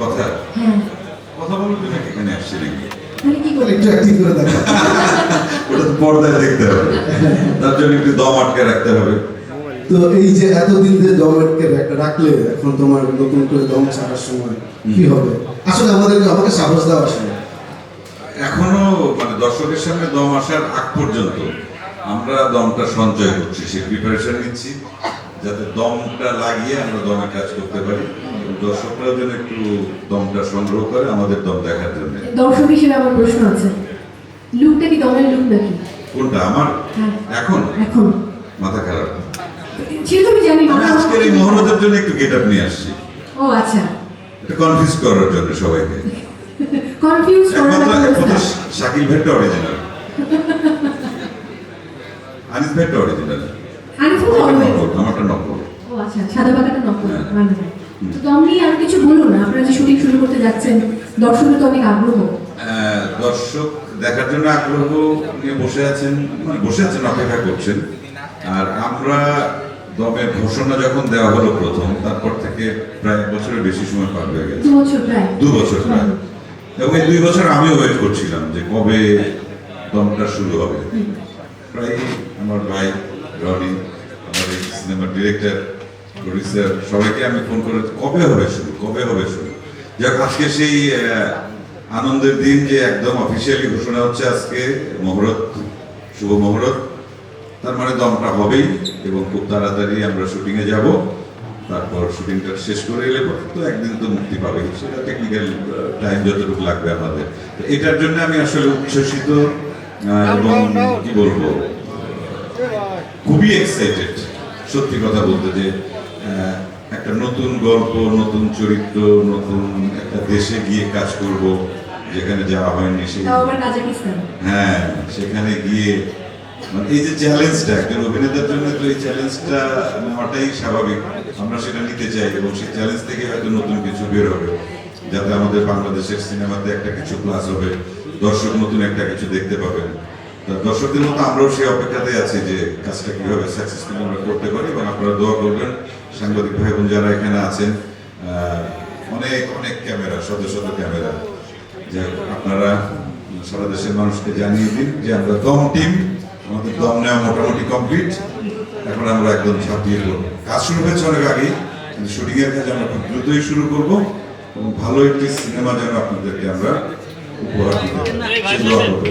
কথা হ্যাঁ কথা বলতে নাকি এখানে আসছে নাকি তাহলে কি করে একটু অ্যাক্টিং করে দেখা। ওটা তো পর্দায় দেখতে হবে, তার জন্য একটু দম আটকে রাখতে হবে। তো এই যে এতদিন যে দম আটকে রাখলে, এখন তোমার নতুন করে দম ছাড়ার সময় কি হবে? আসলে আমাকে সাহস দেওয়া আসলে এখনো মানে দর্শকের সামনে দম আসার আগ পর্যন্ত আমরা দমটা সঞ্চয় করছি, সে প্রিপারেশন নিচ্ছি যাতে দমটা লাগিয়ে আমরা দমে কাজ করতে পারি। দর্শকরাও যেন একটু দমটা সংগ্রহ করে আমাদের দম দেখার জন্য। দর্শক হিসেবে আমার প্রশ্ন আছে, লুকটা কি দমের লুক নাকি? কোনটা আমার? হ্যাঁ এখন এখন মাথা খারাপ, সেটা আমি জানি আমি আজকের এই মহরতের জন্য একটু গেট আপ নিয়ে আসছি, ও আচ্ছা এটা কনফিউজ করার জন্য সবাইকে। কনফিউজ করার একমাত্র শাকিল ভাইটা অরিজিনাল, আনিস ভাইটা অরিজিনাল, আমারটা নকল। ও আচ্ছা, সাদা পাকাটা নকল। হ্যাঁ। মানে তো দম নিয়ে আর কিছু বলুন না, আপনারা যে শুটিং শুরু করতে যাচ্ছেন, দর্শকের তো অনেক আগ্রহ। দর্শক দেখার জন্য আগ্রহ নিয়ে বসে আছেন, মানে বসে আছেন, অপেক্ষা করছেন। আর আমরা দমের ঘোষণা যখন দেওয়া হলো প্রথম, তারপর থেকে প্রায় 1 বছরের বেশি সময় পার হয়ে গেছে, 2 বছর প্রায়। 2 বছর প্রায়। এবং এই 2 বছর আমিও ওয়েট করছিলাম যে কবে দমটা শুরু হবে। প্রায় আমার ভাই রনি, আমার এই সিনেমার ডিরেক্টর, প্রডিউসার, সবাইকে আমি ফোন করে কবে হবে শুরু, কবে হবে শুরু। যাক, আজকে সেই আনন্দের দিন যে একদম অফিসিয়ালি ঘোষণা হচ্ছে আজকে মহরত, শুভ মহরত। তার মানে দমটা হবেই এবং খুব তাড়াতাড়ি আমরা শুটিংয়ে যাব। তারপর শুটিংটা শেষ করে এলে তো একদিন তো মুক্তি পাবে, সেটা টেকনিক্যাল টাইম যতটুকু লাগবে আমাদের। এটার জন্য আমি আসলে উচ্ছ্বসিত এবং কি বলবো, খুবই এক্সাইটেড সত্যি কথা বলতে, যে একটা নতুন গল্প, নতুন চরিত্র, নতুন একটা দেশে গিয়ে কাজ করব যেখানে যাওয়া হয়নি, তাও আবার কাজাকিস্তান। হ্যাঁ, সেখানে গিয়ে মানে এই যে চ্যালেঞ্জটা একজন অভিনেতার জন্য, তো এই চ্যালেঞ্জটা নেওয়াটাই স্বাভাবিক, আমরা সেটা নিতে চাই এবং সেই চ্যালেঞ্জ থেকে হয়তো নতুন কিছু বের হবে, যাতে আমাদের বাংলাদেশের সিনেমাতে একটা কিছু প্লাস হবে, দর্শক নতুন একটা কিছু দেখতে পাবেন। দর্শকদের মতো আমরাও সেই অপেক্ষাতে আছি যে কাজটা কিভাবে সাকসেসফুল আমরা করতে পারি, এবং আপনারা দোয়া করবেন। সাংবাদিক ভাই বোন যারা এখানে আছেন, অনেক অনেক ক্যামেরা, শত শত ক্যামেরা, যে আপনারা সারা দেশের মানুষকে জানিয়ে দিন যে আমরা দম টিম, আমাদের দম নেওয়া মোটামুটি কমপ্লিট, এখন আমরা একদম ঝাঁপিয়ে পড়ব। কাজ শুরু হয়েছে অনেক আগেই, কিন্তু শুটিং এর কাজ আমরা খুব দ্রুতই শুরু করব এবং ভালো একটি সিনেমা যেন আপনাদেরকে আমরা উপহার দিতে পারি, সেই দোয়া করবো।